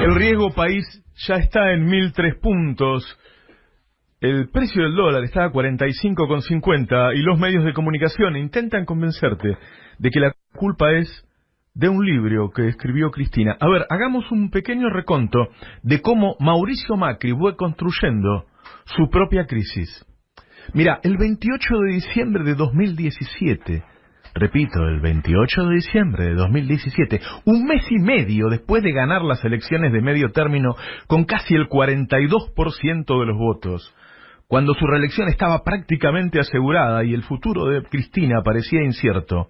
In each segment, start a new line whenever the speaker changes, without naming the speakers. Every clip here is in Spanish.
El riesgo país ya está en 1003 puntos. El precio del dólar está a 45,50 y los medios de comunicación intentan convencerte de que la culpa es de un libro que escribió Cristina. A ver, hagamos un pequeño reconto de cómo Mauricio Macri fue construyendo su propia crisis. Mira, el 28 de diciembre de 2017, repito, el 28 de diciembre de 2017, un mes y medio después de ganar las elecciones de medio término con casi el 42% de los votos, cuando su reelección estaba prácticamente asegurada y el futuro de Cristina parecía incierto,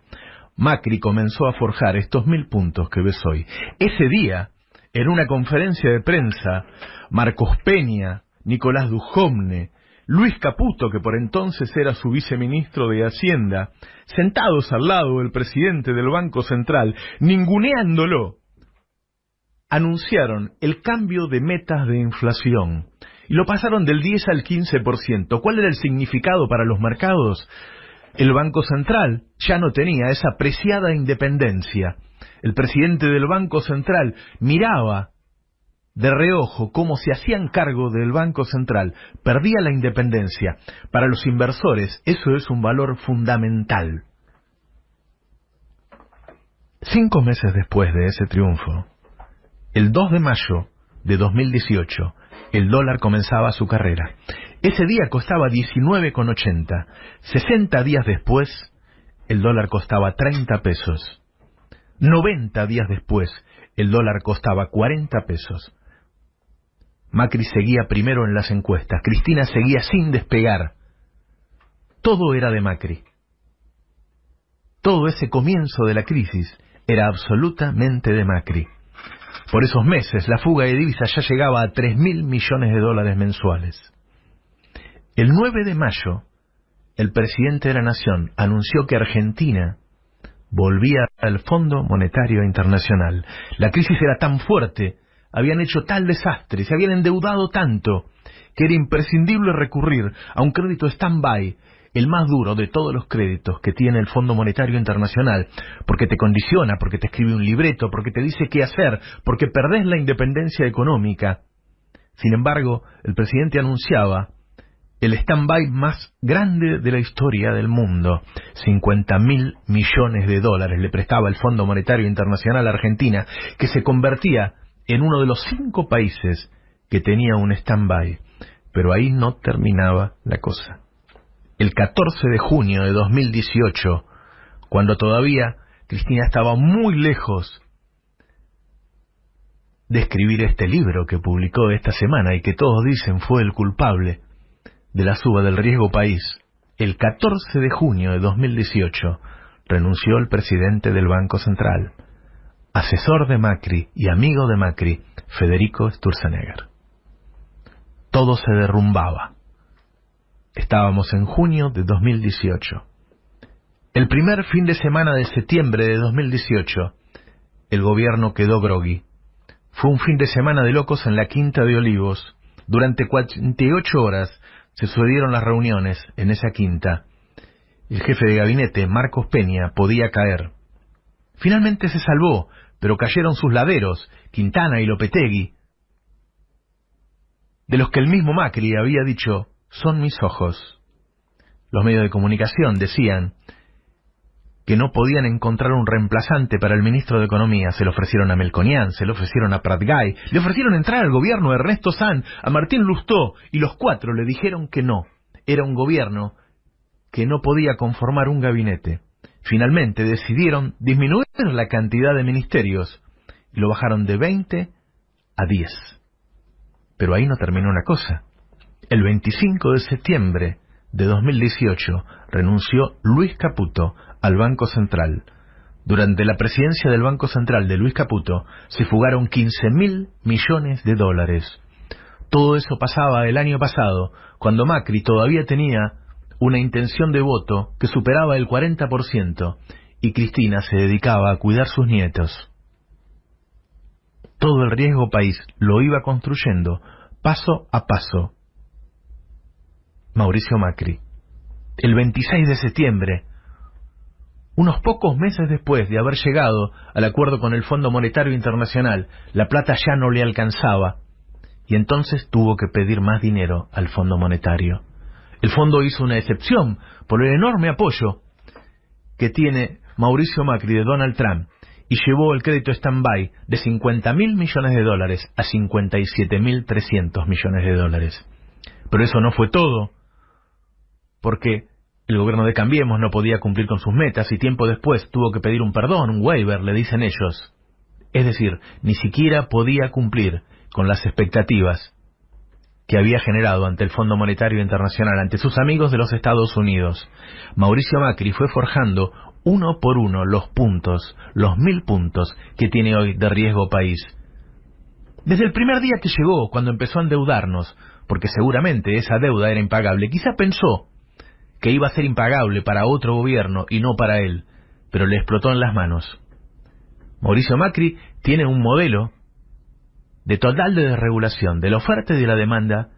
Macri comenzó a forjar estos 1000 puntos que ves hoy. Ese día, en una conferencia de prensa, Marcos Peña, Nicolás Dujovne, Luis Caputo, que por entonces era su viceministro de Hacienda, sentados al lado del presidente del Banco Central, ninguneándolo, anunciaron el cambio de metas de inflación y lo pasaron del 10 al 15%. ¿Cuál era el significado para los mercados? El Banco Central ya no tenía esa preciada independencia. El presidente del Banco Central miraba de reojo cómo se hacían cargo del Banco Central, perdía la independencia. Para los inversores eso es un valor fundamental. 5 meses después de ese triunfo, el 2 de mayo de 2018, el dólar comenzaba su carrera. Ese día costaba 19,80. 60 días después, el dólar costaba 30 pesos. 90 días después, el dólar costaba 40 pesos. Macri seguía primero en las encuestas. Cristina seguía sin despegar. Todo era de Macri. Todo ese comienzo de la crisis era absolutamente de Macri. Por esos meses, la fuga de divisas ya llegaba a 3.000 millones de dólares mensuales. El 9 de mayo, el presidente de la Nación anunció que Argentina volvía al Fondo Monetario Internacional. La crisis era tan fuerte, habían hecho tal desastre, se habían endeudado tanto, que era imprescindible recurrir a un crédito stand-by, el más duro de todos los créditos que tiene el Fondo Monetario Internacional, porque te condiciona, porque te escribe un libreto, porque te dice qué hacer, porque perdés la independencia económica. Sin embargo, el presidente anunciaba el stand-by más grande de la historia del mundo. 50.000 millones de dólares le prestaba el Fondo Monetario Internacional a Argentina, que se convertía en uno de los 5 países que tenía un stand-by. Pero ahí no terminaba la cosa. El 14 de junio de 2018, cuando todavía Cristina estaba muy lejos de escribir este libro que publicó esta semana y que todos dicen fue el culpable de la suba del riesgo país, el 14 de junio de 2018 renunció el presidente del Banco Central, asesor de Macri y amigo de Macri, Federico Sturzenegger. Todo se derrumbaba. Estábamos en junio de 2018. El primer fin de semana de septiembre de 2018, el gobierno quedó grogui. Fue un fin de semana de locos en la Quinta de Olivos. Durante 48 horas se sucedieron las reuniones en esa quinta. El jefe de gabinete, Marcos Peña, podía caer. Finalmente se salvó, pero cayeron sus laderos, Quintana y Lopetegui, de los que el mismo Macri había dicho, son mis ojos. Los medios de comunicación decían que no podían encontrar un reemplazante para el ministro de Economía. Se lo ofrecieron a Melconian, se lo ofrecieron a Pratgay, le ofrecieron entrar al gobierno de Ernesto Sanz, a Martín Lustó, y los 4 le dijeron que no. Era un gobierno que no podía conformar un gabinete. Finalmente decidieron disminuir la cantidad de ministerios y lo bajaron de 20 a 10. Pero ahí no terminó la cosa. El 25 de septiembre de 2018 renunció Luis Caputo al Banco Central. Durante la presidencia del Banco Central de Luis Caputo se fugaron 15.000 millones de dólares. Todo eso pasaba el año pasado, cuando Macri todavía tenía una intención de voto que superaba el 40% y Cristina se dedicaba a cuidar sus nietos. Todo el riesgo país lo iba construyendo paso a paso Mauricio Macri. El 26 de septiembre, Unos pocos meses después de haber llegado al acuerdo con el Fondo Monetario Internacional, la plata ya no le alcanzaba, y entonces tuvo que pedir más dinero al Fondo Monetario. El fondo hizo una excepción por el enorme apoyo que tiene Mauricio Macri de Donald Trump y llevó el crédito stand-by de $50.000 millones a $57.300 millones. Pero eso no fue todo, porque el gobierno de Cambiemos no podía cumplir con sus metas y tiempo después tuvo que pedir un perdón, un waiver, le dicen ellos. Es decir, ni siquiera podía cumplir con las expectativas que había generado ante el Fondo Monetario Internacional, ante sus amigos de los Estados Unidos. Mauricio Macri fue forjando uno por uno los puntos, los 1.000 puntos que tiene hoy de riesgo país. Desde el primer día que llegó, cuando empezó a endeudarnos, porque seguramente esa deuda era impagable, quizá pensó que iba a ser impagable para otro gobierno y no para él, pero le explotó en las manos. Mauricio Macri tiene un modelo de total desregulación de la oferta y de la demanda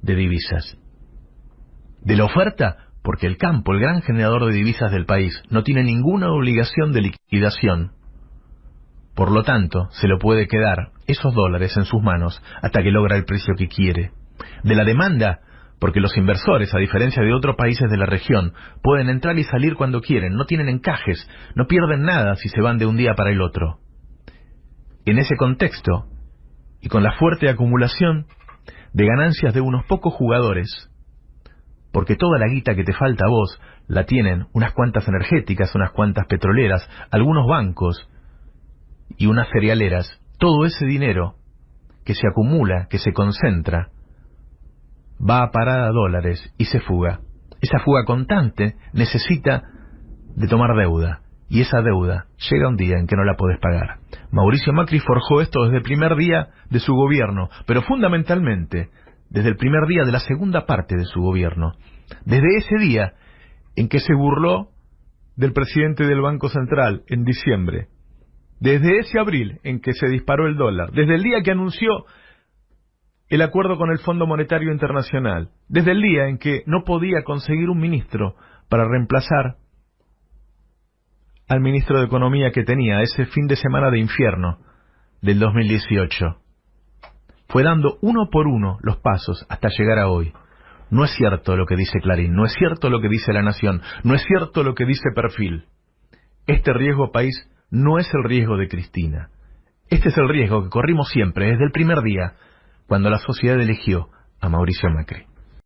de divisas. De la oferta, porque el campo, el gran generador de divisas del país, no tiene ninguna obligación de liquidación. Por lo tanto, se lo puede quedar esos dólares en sus manos hasta que logra el precio que quiere. De la demanda, porque los inversores, a diferencia de otros países de la región, pueden entrar y salir cuando quieren, no tienen encajes, no pierden nada si se van de un día para el otro. En ese contexto, y con la fuerte acumulación de ganancias de unos pocos jugadores, porque toda la guita que te falta a vos la tienen unas cuantas energéticas, unas cuantas petroleras, algunos bancos y unas cerealeras, todo ese dinero que se acumula, que se concentra, va a parar a dólares y se fuga. Esa fuga constante necesita de tomar deuda, y esa deuda llega un día en que no la podés pagar. Mauricio Macri forjó esto desde el primer día de su gobierno, pero fundamentalmente desde el primer día de la segunda parte de su gobierno. Desde ese día en que se burló del presidente del Banco Central en diciembre. Desde ese abril en que se disparó el dólar. Desde el día que anunció el acuerdo con el Fondo Monetario Internacional. Desde el día en que no podía conseguir un ministro para reemplazar al ministro de Economía que tenía ese fin de semana de infierno del 2018. Fue dando uno por uno los pasos hasta llegar a hoy. No es cierto lo que dice Clarín, no es cierto lo que dice La Nación, no es cierto lo que dice Perfil. Este riesgo país no es el riesgo de Cristina. Este es el riesgo que corrimos siempre, desde el primer día, cuando la sociedad eligió a Mauricio Macri.